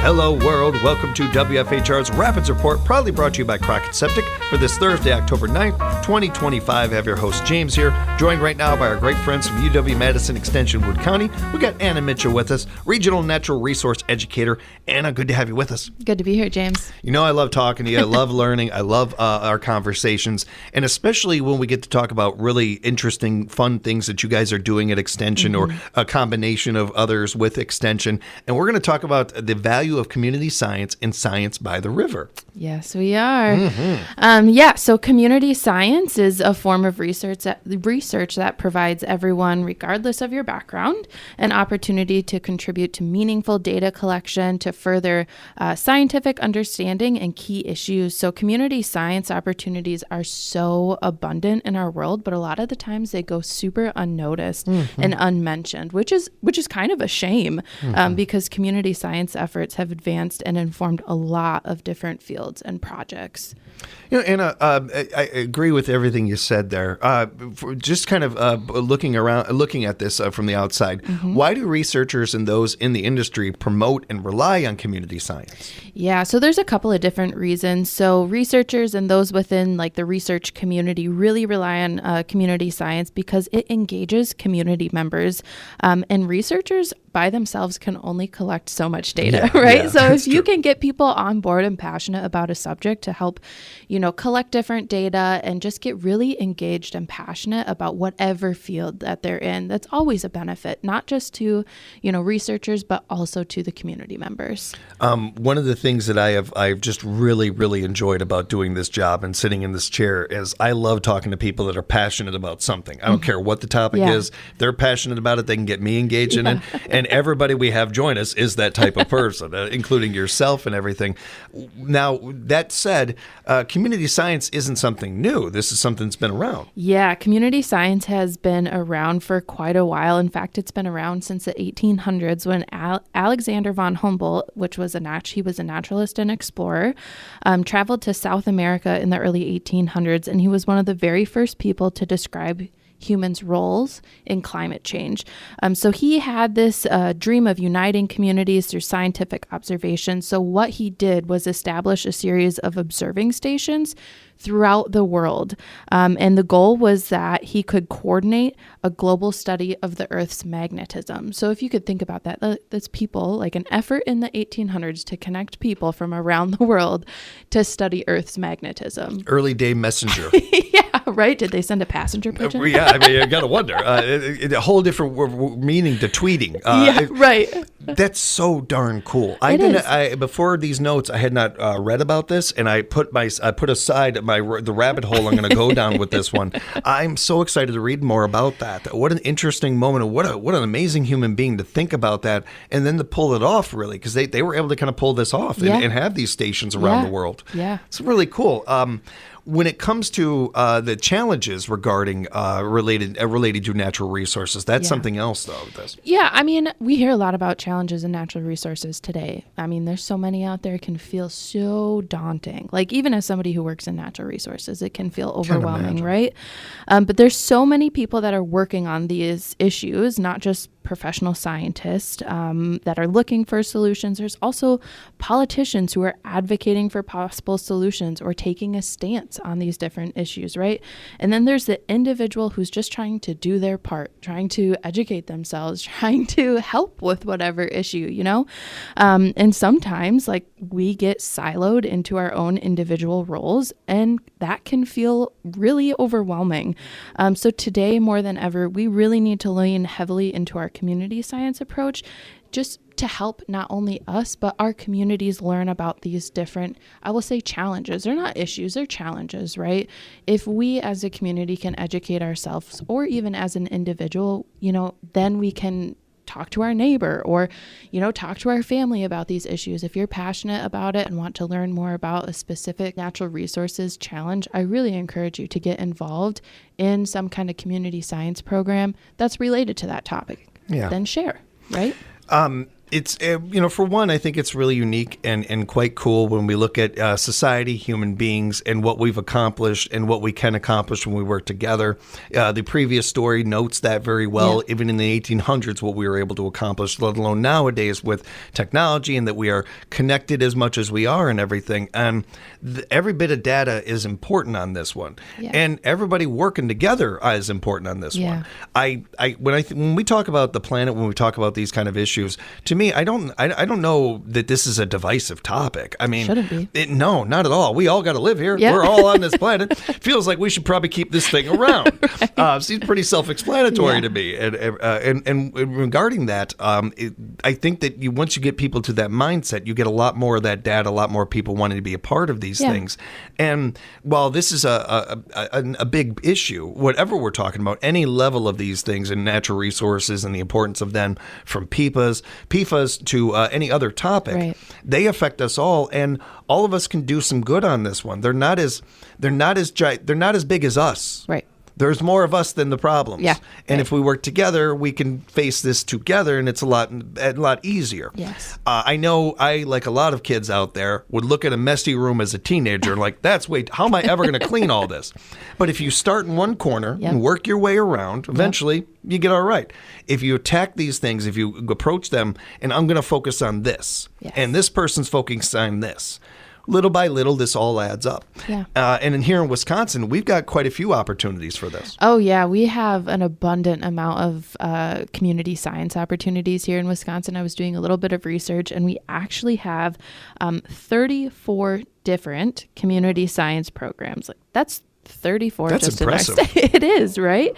Hello world, welcome to WFHR's Rapids Report, proudly brought to you by Crockett Septic for this Thursday, October 9th, 2025. I have your host James here, joined right now by our great friends from UW-Madison Extension Wood County. We got Anna Mitchell with us, Regional Natural Resource Educator. Anna, good to have you with us. Good to be here, James. You know I love talking to you, I love learning, I love our conversations, and especially when we get to talk about really interesting, fun things that you guys are doing at Extension or a combination of others with Extension. And we're going to talk about the value of community science and science by the river. Yes, we are. So community science is a form of research that provides everyone, regardless of your background, an opportunity to contribute to meaningful data collection to further scientific understanding and key issues. So community science opportunities are so abundant in our world, but a lot of the times they go super unnoticed and unmentioned, which is kind of a shame because community science efforts have advanced and informed a lot of different fields and projects. You know, Anna, I agree with everything you said there. Just kind of looking at this from the outside, why do researchers and those in the industry promote and rely on community science? Yeah, so there's a couple of different reasons. So researchers and those within like the research community really rely on community science because it engages community members, and researchers by themselves can only collect so much data, right? So if you can get people on board and passionate about a subject to help, collect different data and just get really engaged and passionate about whatever field that they're in, that's always a benefit, not just to, researchers, but also to the community members. One of the things that I've just really, really enjoyed about doing this job and sitting in this chair is I love talking to people that are passionate about something. I don't care what the topic is. They're passionate about it. They can get me engaged in it. And everybody we have join us is that type of person, including yourself and everything. Now, that said, community science isn't something new. This is something that's been around. Yeah, community science has been around for quite a while. In fact, it's been around since the 1800s when Alexander von Humboldt, he was a naturalist and explorer, traveled to South America in the early 1800s, and he was one of the very first people to describe humans' roles in climate change. So he had this dream of uniting communities through scientific observation. So what he did was establish a series of observing stations throughout the world. And the goal was that he could coordinate a global study of the Earth's magnetism. So if you could think about that, that's people, like an effort in the 1800s to connect people from around the world to study Earth's magnetism. Early day messenger. Yeah, right? Did they send a passenger pigeon? Yeah, I mean, you got to wonder. A whole different meaning to tweeting. Right. That's so darn cool. Before these notes, I had not read about this, and I put aside the rabbit hole I'm going to go down with this one. I'm so excited to read more about that. What an interesting moment. What an amazing human being to think about that and then to pull it off, really, because they were able to kind of pull this off and have these stations around the world. Yeah. It's really cool. When it comes to the challenges regarding related to natural resources, that's something else, though. Yeah, I mean, we hear a lot about challenges in natural resources today. I mean, there's so many out there, it can feel so daunting. Like, even as somebody who works in natural resources, it can feel overwhelming, right? But there's so many people that are working on these issues, not just professional scientists that are looking for solutions. There's also politicians who are advocating for possible solutions or taking a stance on these different issues, right? And then there's the individual who's just trying to do their part, trying to educate themselves, trying to help with whatever issue, and sometimes like we get siloed into our own individual roles, and that can feel really overwhelming. So today more than ever, we really need to lean heavily into our community science approach, just to help not only us, but our communities learn about these different, I will say, challenges. They're not issues, they're challenges, right? If we as a community can educate ourselves, or even as an individual, then we can talk to our neighbor or, talk to our family about these issues. If you're passionate about it and want to learn more about a specific natural resources challenge, I really encourage you to get involved in some kind of community science program that's related to that topic. Yeah. Then share, right? It's, for one, I think it's really unique and quite cool when we look at society, human beings, and what we've accomplished and what we can accomplish when we work together. The previous story notes that very well, even in the 1800s, what we were able to accomplish, let alone nowadays with technology and that we are connected as much as we are and everything. Every bit of data is important on this one. Yeah. And everybody working together is important on this one. When we talk about the planet, when we talk about these kind of issues, to me, I don't know that this is a divisive topic. I mean, shouldn't be. No, not at all. We all got to live here. Yeah. We're all on this planet. Feels like we should probably keep this thing around. Seems pretty self-explanatory to me. And regarding that, I think that once you get people to that mindset, you get a lot more of that data, a lot more people wanting to be a part of these things. And while this is a big issue, whatever we're talking about, any level of these things and natural resources and the importance of them, from PFAS to any other topic, they affect us all, and all of us can do some good on this one. They're not as big as us. Right. There's more of us than the problems. Yeah. And if we work together, we can face this together, and it's a lot easier. Yes. I know like a lot of kids out there, would look at a messy room as a teenager and like, how am I ever going to clean all this? But if you start in one corner and work your way around, eventually you get all right. If you attack these things, if you approach them, and I'm going to focus on this, and this person's focusing on this, little by little, this all adds up. Yeah. And here in Wisconsin, we've got quite a few opportunities for this. Oh, yeah. We have an abundant amount of community science opportunities here in Wisconsin. I was doing a little bit of research, and we actually have 34 different community science programs. That's 34. That's just impressive. In our state. It is, right?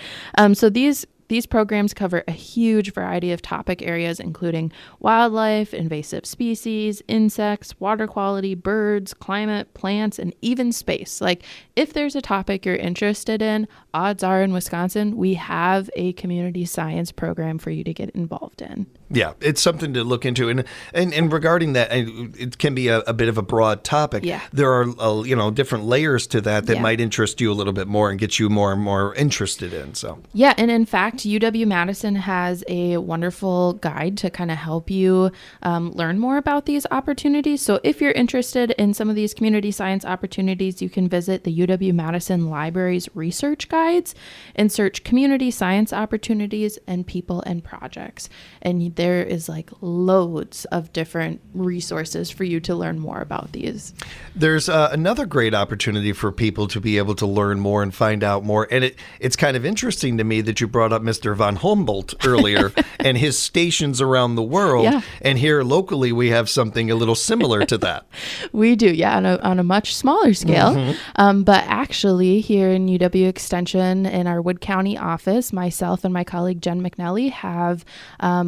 So these programs cover a huge variety of topic areas, including wildlife, invasive species, insects, water quality, birds, climate, plants, and even space. Like, if there's a topic you're interested in, odds are in Wisconsin, we have a community science program for you to get involved in. Yeah, it's something to look into. And regarding that, it can be a bit of a broad topic. Yeah. There are, different layers to that might interest you a little bit more and get you more and more interested in. So. Yeah, and in fact, UW-Madison has a wonderful guide to kind of help you learn more about these opportunities. So if you're interested in some of these community science opportunities, you can visit the UW-Madison Library's research guides and search community science opportunities and people and projects. And there is like loads of different resources for you to learn more about these. There's another great opportunity for people to be able to learn more and find out more. And it's kind of interesting to me that you brought up Mr. von Humboldt earlier and his stations around the world. Yeah. And here locally, we have something a little similar to that. We do, yeah, on a much smaller scale. Mm-hmm. But actually, here in UW Extension, in our Wood County office, myself and my colleague Jen McNally have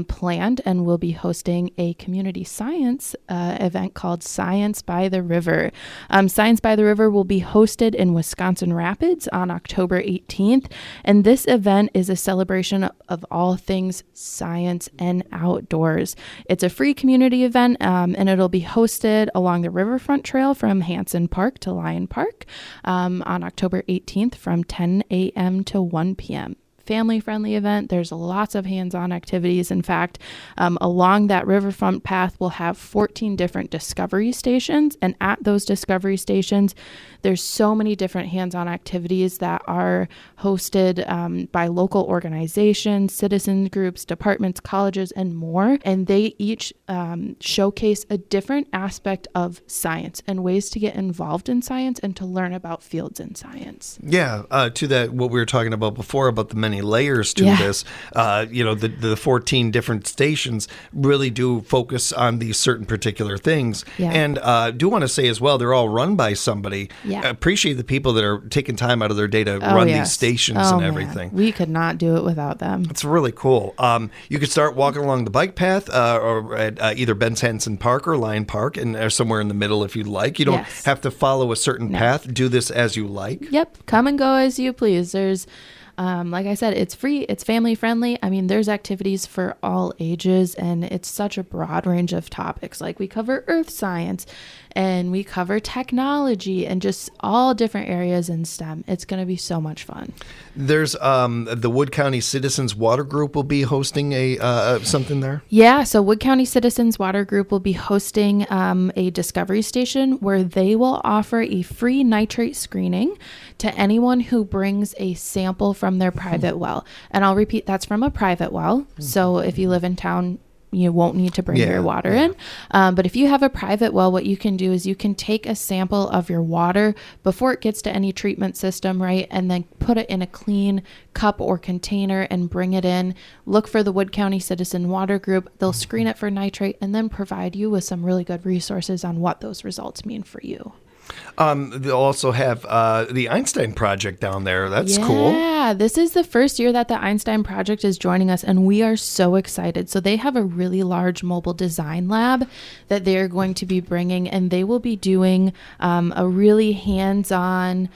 planned and will be hosting a community science event called Science by the River. Science by the River will be hosted in Wisconsin Rapids on October 18th. And this event is a celebration of all things science and outdoors. It's a free community event, and it'll be hosted along the Riverfront Trail from Hanson Park to Lyon Park on October 18th from 10 a.m. to 1 p.m. Family-friendly event. There's lots of hands-on activities. In fact, along that riverfront path, we'll have 14 different discovery stations. And at those discovery stations, there's so many different hands-on activities that are hosted by local organizations, citizen groups, departments, colleges, and more. And they each showcase a different aspect of science and ways to get involved in science and to learn about fields in science. Yeah, to that, what we were talking about before about the many layers to this, the 14 different stations really do focus on these certain particular things. Yeah. And I do want to say as well, they're all run by somebody. Yeah. I appreciate the people that are taking time out of their day to run these stations and everything. We could not do it without them. It's really cool. You could start walking along the bike path or at either Ben's Hanson Park or Lyon Park, and somewhere in the middle if you'd like. You don't have to follow a certain path. Do this as you like. Yep. Come and go as you please. There's Like I said, it's free, it's family friendly. I mean, there's activities for all ages, and it's such a broad range of topics. Like we cover earth science and we cover technology and just all different areas in STEM. It's going to be so much fun. There's the Wood County Citizens Water Group will be hosting a something there. Yeah, so Wood County Citizens Water Group will be hosting a discovery station where they will offer a free nitrate screening to anyone who brings a sample from their private well. And I'll repeat, that's from a private well. So if you live in town, you won't need to bring your water in. But if you have a private well, what you can do is you can take a sample of your water before it gets to any treatment system, right? And then put it in a clean cup or container and bring it in. Look for the Wood County Citizen Water Group. They'll screen it for nitrate and then provide you with some really good resources on what those results mean for you. They'll also have the Einstein Project down there. That's cool. Yeah, this is the first year that the Einstein Project is joining us, and we are so excited. So they have a really large mobile design lab that they're going to be bringing, and they will be doing a really hands-on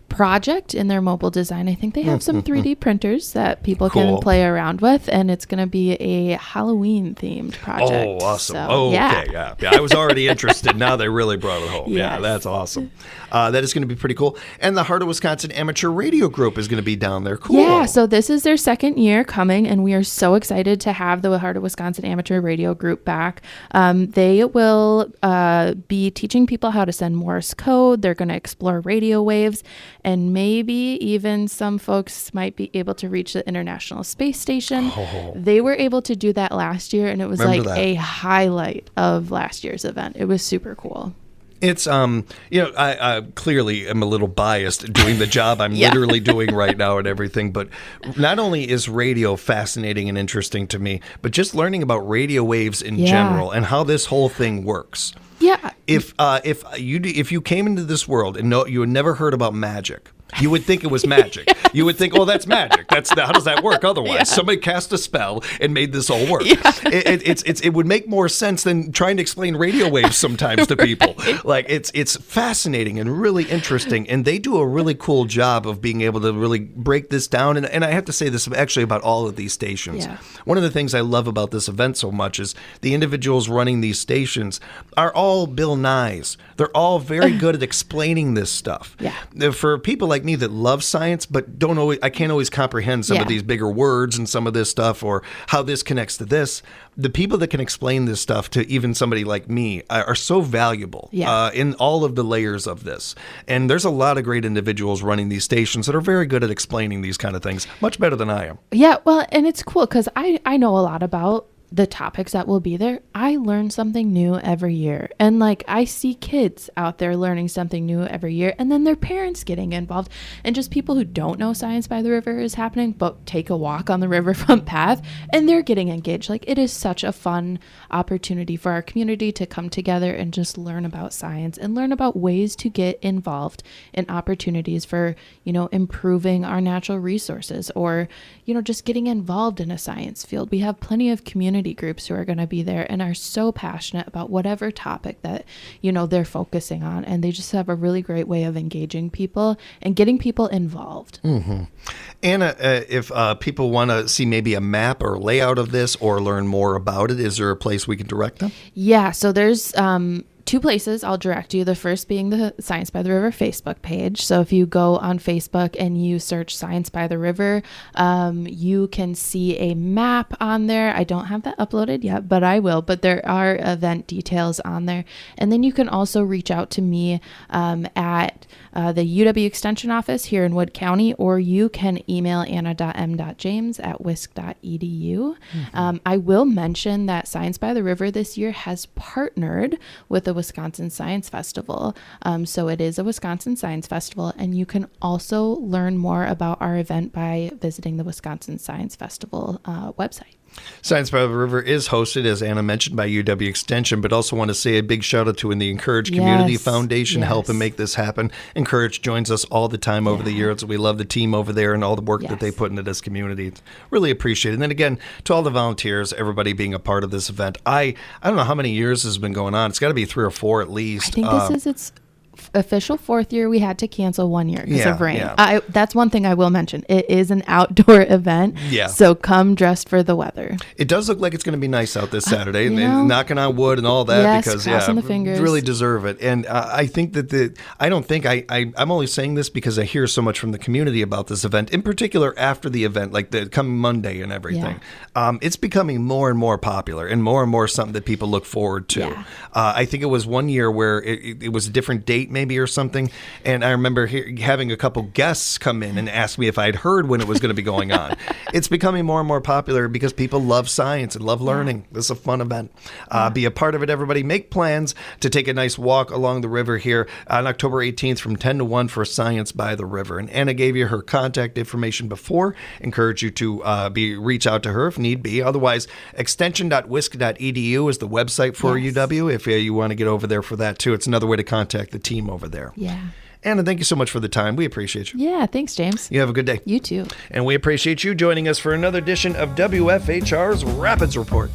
project in their mobile design. I think they have some 3D printers that people can play around with, and it's going to be a Halloween themed project. Oh, awesome. So, Yeah, I was already interested. Now they really brought it home. Yes. Yeah, that's awesome. That is going to be pretty cool. And the Heart of Wisconsin Amateur Radio Group is going to be down there. Cool. Yeah, so this is their second year coming, and we are so excited to have the Heart of Wisconsin Amateur Radio Group back. They will be teaching people how to send Morse code. They're going to explore radio waves, and maybe even some folks might be able to reach the International Space Station. They were able to do that last year, and it was a highlight of last year's event. It was super cool. It's, I clearly am a little biased doing the job I'm literally doing right now and everything, but not only is radio fascinating and interesting to me, but just learning about radio waves in general and how this whole thing works. Yeah. If you came into this world and you had never heard about magic, you would think it was magic. Yes. You would think, oh, that's magic. How does that work otherwise? Somebody cast a spell and made this all work. It would make more sense than trying to explain radio waves sometimes to people. Like it's fascinating and really interesting, and they do a really cool job of being able to really break this down. And I have to say this actually about all of these stations. Yeah. One of the things I love about this event so much is the individuals running these stations are all Bill Nyes. They're all very good at explaining this stuff. Yeah. For people like me that love science but I can't always comprehend some of these bigger words and some of this stuff or how this connects to this. The people that can explain this stuff to even somebody like me are so valuable in all of the layers of this. And there's a lot of great individuals running these stations that are very good at explaining these kind of things, much better than I am. Yeah, well, and it's cool because I know a lot about the topics that will be there. I learn something new every year. And like I see kids out there learning something new every year, and then their parents getting involved, and just people who don't know Science by the River is happening, but take a walk on the riverfront path and they're getting engaged. Like it is such a fun opportunity for our community to come together and just learn about science and learn about ways to get involved in opportunities for, improving our natural resources or, just getting involved in a science field. We have plenty of community groups who are going to be there and are so passionate about whatever topic that they're focusing on, and they just have a really great way of engaging people and getting people involved. Anna, if people want to see maybe a map or layout of this or learn more about it, is there a place we can direct them? Yeah, so there's two places I'll direct you. The first being the Science by the River Facebook page. So if you go on Facebook and you search Science by the River, you can see a map on there. I don't have that uploaded yet, but I will. But there are event details on there. And then you can also reach out to me at the UW Extension office here in Wood County, or you can email anna.m.james@wisc.edu. I will mention that Science by the River this year has partnered with the Wisconsin Science Festival. So it is a Wisconsin Science Festival, and you can also learn more about our event by visiting the Wisconsin Science Festival website. Science by the River is hosted, as Anna mentioned, by UW Extension, but also want to say a big shout out to the Encourage Community Foundation helping make this happen. Encourage joins us all the time over the years. We love the team over there and all the work that they put into this community. It's really appreciated. And then again, to all the volunteers, everybody being a part of this event. I don't know how many years this has been going on. It's got to be 3 or 4 at least. I think this is its official fourth year, we had to cancel 1 year because of rain. Yeah. That's one thing I will mention. It is an outdoor event. Yeah. So come dressed for the weather. It does look like it's going to be nice out this Saturday, and knocking on wood and all that, yes, because crossing the fingers. really deserve it. And I think that I'm only saying this because I hear so much from the community about this event, in particular after the event, like the coming Monday and everything. Yeah. It's becoming more and more popular and more something that people look forward to. Yeah. I think it was 1 year where it was a different date maybe or something, and I remember having a couple guests come in and ask me if I'd heard when it was going to be going on. It's becoming more and more popular because people love science and love learning. This is a fun event. Be a part of it, everybody. Make plans to take a nice walk along the river here on October 18th from 10 to 1 for Science by the River. And Anna gave you her contact information before. Encourage you to reach out to her if need be. Otherwise, extension.wisc.edu is the website for UW if you want to get over there for that too. It's another way to contact the team over there. Yeah. Anna, thank you so much for the time. We appreciate you. Yeah, thanks, James. You have a good day. You too. And we appreciate you joining us for another edition of WFHR's Rapids Report.